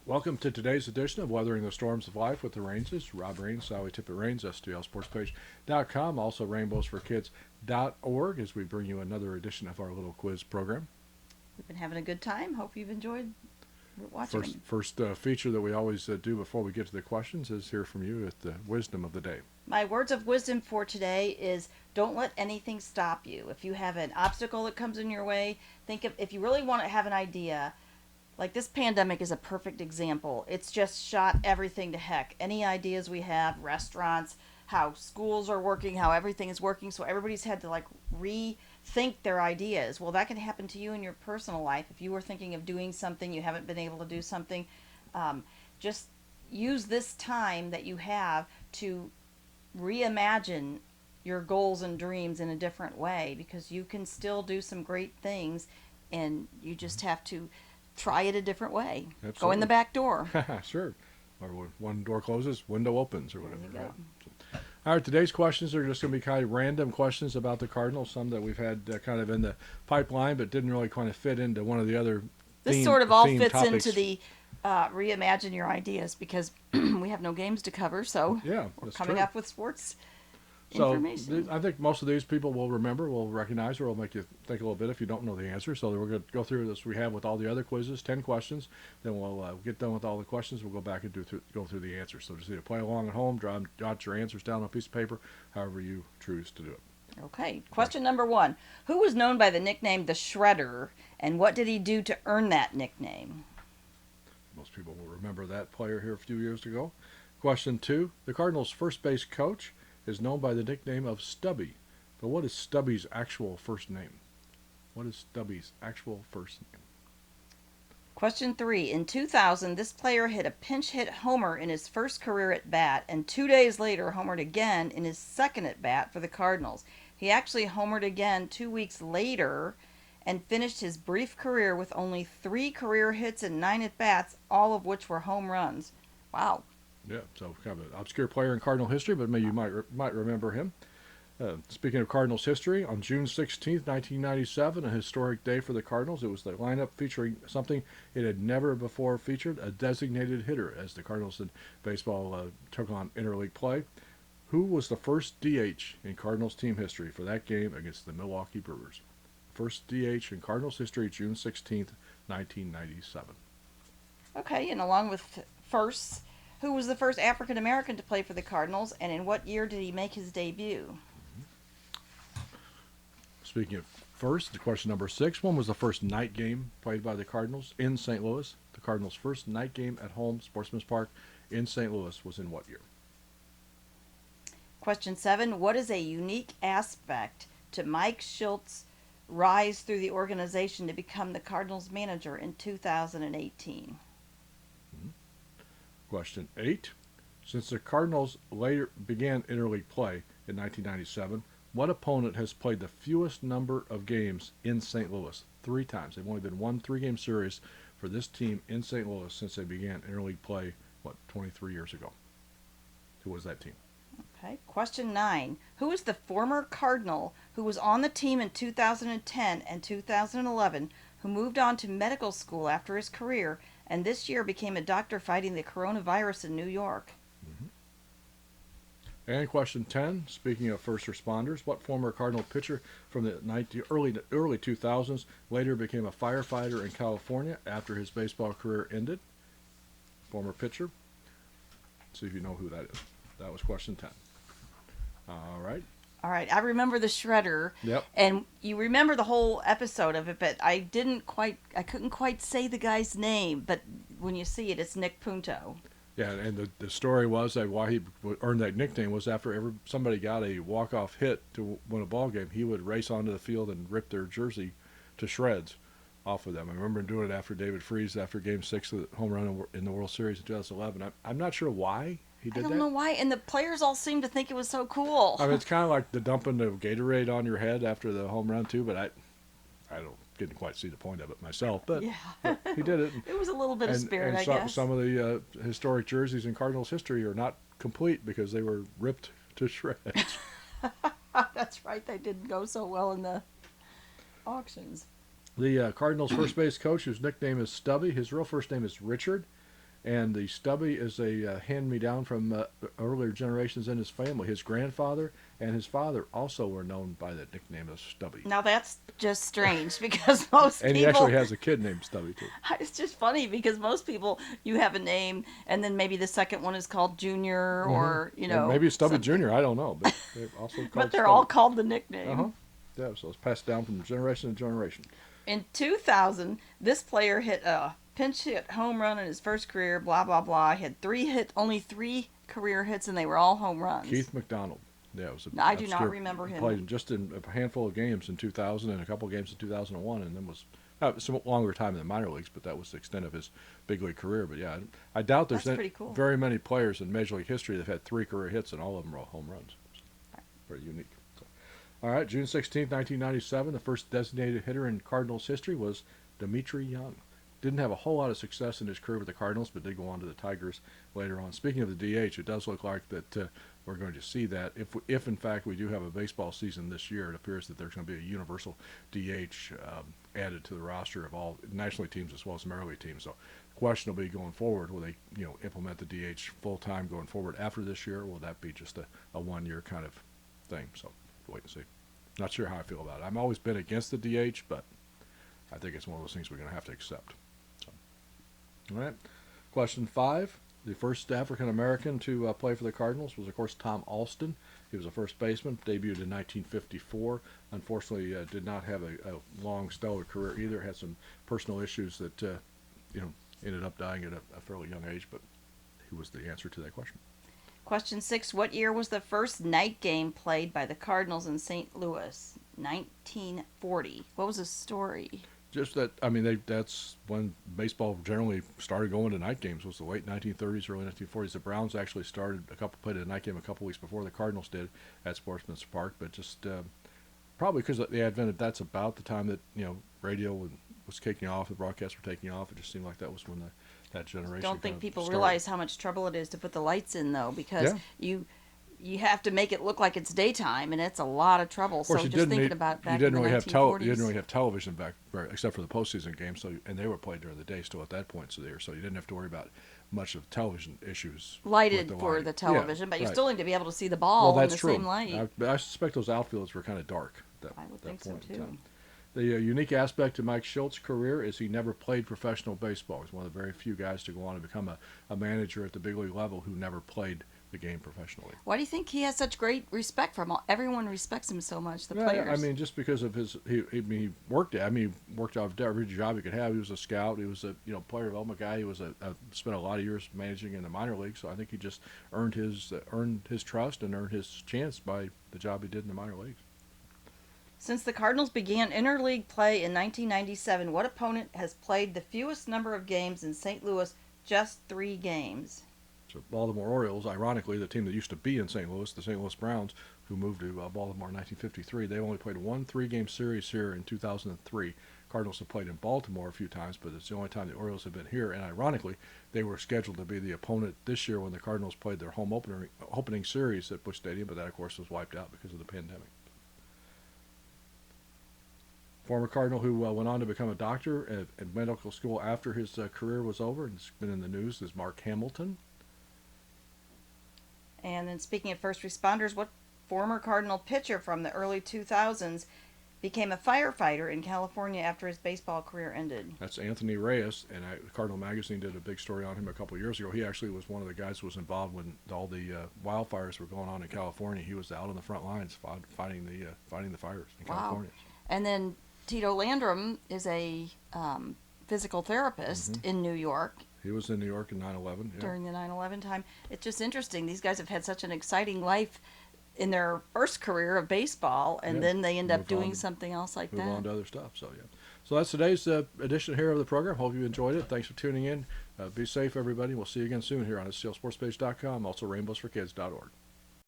Welcome to today's edition of Weathering the Storms of Life with the Rainses. Rob Rains, Sally Tippett Rains, STLSportspage.com, also rainbowsforkids.org as we bring you another edition of our little quiz program. We've been having a good time. Hope you've enjoyed watching. First feature that we always do before we get to the questions is hear from you with the wisdom of the day. My words of wisdom for today is don't let anything stop you. If you have an obstacle that comes in your way, think of if you really want to have an idea, like this pandemic is a perfect example. It's just shot everything to heck. Any ideas we have, restaurants, how schools are working, how everything is working, so everybody's had to like rethink their ideas. Well, that can happen to you in your personal life. If you were thinking of doing something, you haven't been able to do something, just use this time that you have to reimagine your goals and dreams in a different way because you can still do some great things and you just have to try it a different way. Absolutely. Go in the back door. Sure. Or when one door closes, window opens or whatever. There you go. Right? All right, today's questions are just going to be kind of random questions about the Cardinals, some that we've had kind of in the pipeline but didn't really kind of fit into one of the other This sort of all fits topics. into the reimagine your ideas because we have no games to cover, so yeah, we're coming true. up with sports So information. I think most of these people will remember, will recognize, or will make you think a little bit if you don't know the answer. So we're going to go through this we have with all the other quizzes, 10 questions. Then we'll get done with all the questions. We'll go back and go through the answers. So just either play along at home, jot your answers down on a piece of paper, however you choose to do it. Okay, question number 1. Who was known by the nickname the Shredder, and what did he do to earn that nickname? Most people will remember that player here a few years ago. Question 2. The Cardinals' first base coach is known by the nickname of Stubby. But what is Stubby's actual first name? What is Stubby's actual first name? Question 3. In 2000, this player hit a pinch hit homer in his first career at bat, and 2 days later homered again in his second at bat for the Cardinals. He actually homered again 2 weeks later and finished his brief career with only 3 career hits and 9 at bats, all of which were home runs. Wow. Yeah, so kind of an obscure player in Cardinal history, but maybe you might remember him. Speaking of Cardinals history, on June 16th, 1997, a historic day for the Cardinals. It was the lineup featuring something it had never before featured, a designated hitter, as the Cardinals in baseball took on interleague play. Who was the first DH in Cardinals team history for that game against the Milwaukee Brewers? First DH in Cardinals history, June 16th, 1997. Okay, and along with firsts, who was the first African American to play for the Cardinals, and in what year did he make his debut? Speaking of first, question number 6. When was the first night game played by the Cardinals in St. Louis? The Cardinals' first night game at home, Sportsman's Park, in St. Louis was in what year? Question 7. What is a unique aspect to Mike Schultz's rise through the organization to become the Cardinals manager in 2018? Question 8. Since the Cardinals later began interleague play in 1997, what opponent has played the fewest number of games in St. Louis? 3 times. They've only been one 3-game series for this team in St. Louis since they began interleague play, 23 years ago. Who was that team? Okay. Question 9. Who is the former Cardinal who was on the team in 2010 and 2011 who moved on to medical school after his career and this year became a doctor fighting the coronavirus in New York? And question 10, speaking of first responders, what former Cardinal pitcher from the early 2000s later became a firefighter in California after his baseball career ended? Former pitcher. See if you know who that is. That was question 10. All right. All right, I remember the Shredder. Yep. And you remember the whole episode of it, but I couldn't quite say the guy's name, but when you see it, it's Nick Punto. Yeah, and the story was that why he earned that nickname was after somebody got a walk-off hit to win a ball game, he would race onto the field and rip their jersey to shreds off of them. I remember him doing it after David Freese after Game 6 of the home run in the World Series in 2011. I'm not sure why he did that. I don't know why, and the players all seemed to think it was so cool. I mean, it's kind of like the dumping of Gatorade on your head after the home run too, but I didn't quite see the point of it myself. But, Yeah. but he did it. It was a little bit of spirit, I guess. Some of the historic jerseys in Cardinals history are not complete because they were ripped to shreds. That's right, they didn't go so well in the auctions. The Cardinals' first base coach, whose nickname is Stubby, his real first name is Richard. And the Stubby is a hand-me-down from earlier generations in his family. His grandfather and his father also were known by the nickname of Stubby. Now that's just strange because most And he actually people, has a kid named Stubby, too. it's just funny because most people, you have a name and then maybe the second one is called Junior or, And maybe Stubby something. Jr., I don't know, but they're also But called they're all Stubby. called the Uh-huh. nickname. Yeah, so it's passed down from generation to generation. In 2000, this player hit a pinch hit home run in his first career, blah, blah, blah. He had only three career hits, and they were all home runs. Keith McDonald. Yeah, it was No, I do not remember him. Played just in a handful of games in 2000 and a couple of games in 2001, and then was some longer time in the minor leagues, but that was the extent of his big league career. But yeah, I doubt there's That's pretty cool. very many players in Major League history that have had three career hits, and all of them were all home runs. Very unique. So, all right, June 16th, 1997, the first designated hitter in Cardinals history was Dmitri Young. Didn't have a whole lot of success in his career with the Cardinals, but did go on to the Tigers later on. Speaking of the DH, it does look like that we're going to see that. If in fact we do have a baseball season this year, it appears that there's going to be a universal DH added to the roster of all National League teams as well as Major League teams. So the question will be going forward, will they implement the DH full time going forward after this year? Or will that be just a 1 year kind of thing? So we'll wait and see. Not sure how I feel about it. I've always been against the DH, but I think it's one of those things we're going to have to accept. So, all right. Question 5. The first African American to play for the Cardinals was, of course, Tom Alston. He was a first baseman, debuted in 1954. Unfortunately, did not have a long, stellar career either. Had some personal issues that ended up dying at a fairly young age. But he was the answer to that question. Question 6. What year was the first night game played by the Cardinals in St. Louis? 1940. What was the story? Just that, I mean, that's when baseball generally started going to night games. Was the late 1930s, early 1940s. The Browns actually played a night game a couple weeks before the Cardinals did at Sportsman's Park. But just probably because of the advent of that's about the time that radio was kicking off, the broadcasts were taking off. It just seemed like that was when that generation. Don't think people started. realize how much trouble it is to put the lights in though, because you have to make it look like it's daytime, and it's a lot of trouble. So just thinking about back in the 1940s. You didn't really have television back, except for the postseason games. So and they were played during the day still at that point. So you didn't have to worry about much of television issues. Lighted for the television, but you still need to be able to see the ball in the same light. I suspect those outfields were kind of dark. I would think so too. The unique aspect to Mike Schultz's career is he never played professional baseball. He's one of the very few guys to go on and become a manager at the big league level who never played the game professionally. Why do you think he has such great respect from all? Everyone respects him so much. The players. I mean, just because of he worked out every job he could have. He was a scout. He was a player development guy. He was spent a lot of years managing in the minor leagues. So I think he just earned his trust and earned his chance by the job he did in the minor leagues. Since the Cardinals began interleague play in 1997, what opponent has played the fewest number of games in St. Louis? Just 3 games. So Baltimore Orioles, ironically, the team that used to be in St. Louis, the St. Louis Browns, who moved to Baltimore in 1953, they only played one 3-game series here in 2003. Cardinals have played in Baltimore a few times, but it's the only time the Orioles have been here. And ironically, they were scheduled to be the opponent this year when the Cardinals played their home opening series at Busch Stadium, but that, of course, was wiped out because of the pandemic. Former Cardinal who went on to become a doctor at medical school after his career was over, and it's been in the news, is Mark Hamilton. And then speaking of first responders, what former Cardinal pitcher from the early 2000s became a firefighter in California after his baseball career ended? That's Anthony Reyes, and Cardinal Magazine did a big story on him a couple of years ago. He actually was one of the guys who was involved when all the wildfires were going on in California. He was out on the front lines fighting the fires in California. And then Tito Landrum is a physical therapist in New York. He was in New York in 9/11. Yeah. During the 9/11 time. It's just interesting. These guys have had such an exciting life in their first career of baseball, and then they end up doing something else like that. Move on to other stuff. So, yeah. So that's today's edition here of the program. Hope you enjoyed it. Thanks for tuning in. Be safe, everybody. We'll see you again soon here on SCLSportsPage.com, also rainbowsforkids.org.